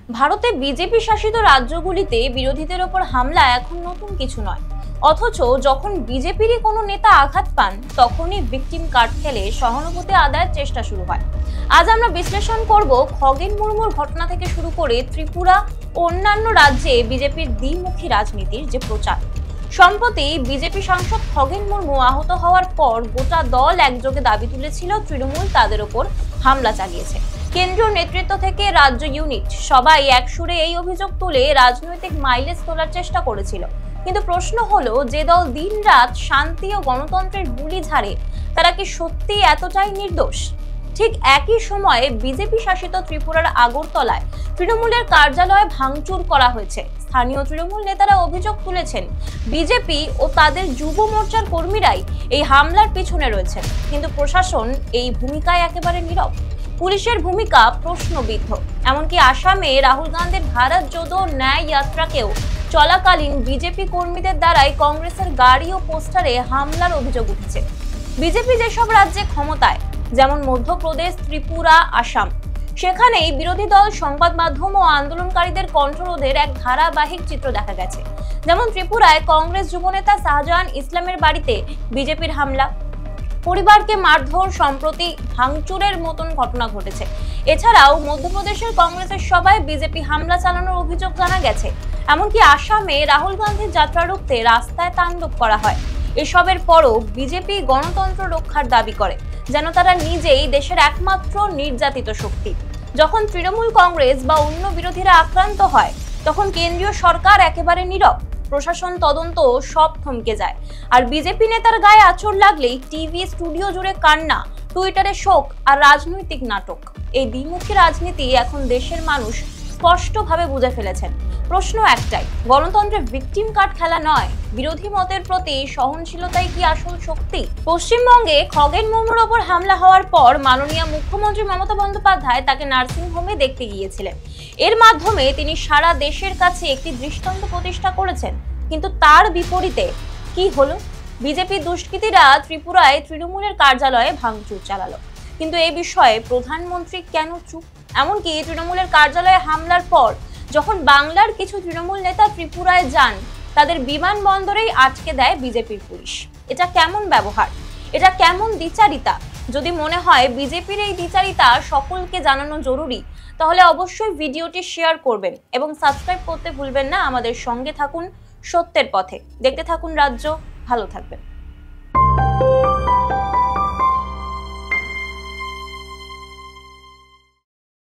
ভারতে বিজেপি শাসিত রাজ্যগুলিতে বিরোধীদের ওপর হামলা এখন নতুন কিছু নয়। অথচ যখন বিজেপিরই কোনো নেতা আঘাত পান তখনই ভিকটিম কার্ড খেলে সহানুভূতি আদায়ের চেষ্টা শুরু হয়। আজ আমরা বিশ্লেষণ করব খগেন মুর্মুর ঘটনা থেকে শুরু করে ত্রিপুরা ও অন্যান্য রাজ্যে বিজেপির দ্বিমুখী রাজনীতির যে প্রচার। সম্প্রতি বিজেপি সাংসদ খগেন মুর্মু আহত হওয়ার পর গোটা দল একযোগে দাবি তুলেছিল তৃণমূল তাদের ওপর হামলা চালিয়েছে। কেন্দ্রীয় নেতৃত্ব থেকে রাজ্য ইউনিট সবাই একসুরে এই অভিযোগ তুলে রাজনৈতিক মাইলেজ তোলার চেষ্টা করেছিল। কিন্তু প্রশ্ন হলো, যে দল দিনরাত শান্তি ও গণতন্ত্রের বুলি ঝাড়ে তারা কি সত্যি এতটাই নির্দোষ? ঠিক একই সময়ে বিজেপি শাসিত ত্রিপুরার আগরতলায় তৃণমূলের কার্যালয়ে ভাঙচুর করা হয়েছে। স্থানীয় তৃণমূল নেতারা অভিযোগ তুলেছেন বিজেপি ও তাদের যুব মোর্চার কর্মীরাই এই হামলার পিছনে রয়েছেন। কিন্তু প্রশাসন এই ভূমিকায় একেবারে নীরব। পুলিশের ভূমিকা প্রশ্নবিদ্ধ। এমনকি আসামে রাহুল গান্ধীর ভারত জোড়ো ন্যায় যাত্রাকেও চলাকালীন বিজেপি কর্মীদের দ্বারাই কংগ্রেসের গাড়ি ও পোস্টারে হামলার অভিযোগ উঠেছে। বিজেপি যেসব রাজ্যে ক্ষমতায়, যেমন মধ্যপ্রদেশ, ত্রিপুরা, আসাম, সেখানেই বিরোধী দল, সংবাদ মাধ্যম ও আন্দোলনকারীদের কণ্ঠরোধের এক ধারাবাহিক চিত্র দেখা গেছে। যেমন ত্রিপুরায় কংগ্রেস যুবনেতা শাহজাহান ইসলামের বাড়িতে বিজেপির হামলা, পরিবারকে মারধর, সম্প্রতি ভাঙচুরের মতন ঘটনা ঘটেছে। এছাড়াও মধ্যপ্রদেশের কংগ্রেসের সভায় বিজেপি হামলা চালানোর অভিযোগ জানা গেছে। এমনকি আসামে রাহুল গান্ধীর যাত্রা রুখতে রাস্তায় তাণ্ডব করা হয়। এসবের পরও বিজেপি গণতন্ত্র রক্ষার দাবি করে, যেন তারা নিজেই দেশের একমাত্র নির্যাতিত শক্তি। যখন তৃণমূল, কংগ্রেস বা অন্য বিরোধীরা আক্রান্ত হয় তখন কেন্দ্রীয় সরকার একেবারে নীরব। প্রশাসন, তদন্ত সব থমকে যায়। আর বিজেপি নেতার গায়ে আঁচড় লাগলেই টিভি, স্টুডিও জুড়ে কান্না, টুইটারে শোক আর রাজনৈতিক নাটক। এই দ্বিমুখী রাজনীতি এখন দেশের মানুষ স্পষ্টভাবে বুঝে ফেলেছেন। প্রশ্ন একটাই, গণতন্ত্রের ভিকটিম কার্ড খেলা নয়, বিরোধী মতের প্রতি সহনশীলতাই কি আসল শক্তি? পশ্চিমবঙ্গে খগেন মুর্মুর ওপর হামলা হওয়ার পর মাননীয় মুখ্যমন্ত্রী মমতা বন্দ্যোপাধ্যায় তাকে নার্সিং হোমে দেখতে গিয়েছিলেন। এর মাধ্যমে তিনি সারা দেশের কাছে একটি দৃষ্টান্ত প্রতিষ্ঠা করেছেন। কিন্তু তার বিপরীতে কি হলো? বিজেপি দুষ্কৃতীরা ত্রিপুরায় তৃণমূলের কার্যালয়ে ভাঙচুর চালালো। কিন্তু এই বিষয়ে প্রধানমন্ত্রী কেন চুপ? এমনকি তৃণমূলের কার্যালয়ে হামলার পর যখন বাংলার কিছু তৃণমূল নেতা ত্রিপুরায় যান, তাদের বিমানবন্দরেই আটকে দেয় বিজেপির পুলিশ। এটা কেমন ব্যবহার? এটা কেমন দ্বিচারিতা? যদি মনে হয় বিজেপির এই দ্বিচারিতা সকলকে জানানো জরুরি, তাহলে অবশ্যই ভিডিওটি শেয়ার করবেন এবং সাবস্ক্রাইব করতে ভুলবেন না। আমাদের সঙ্গে থাকুন সত্যের পথে। দেখতে থাকুন রাজ্য, ভালো থাকবেন।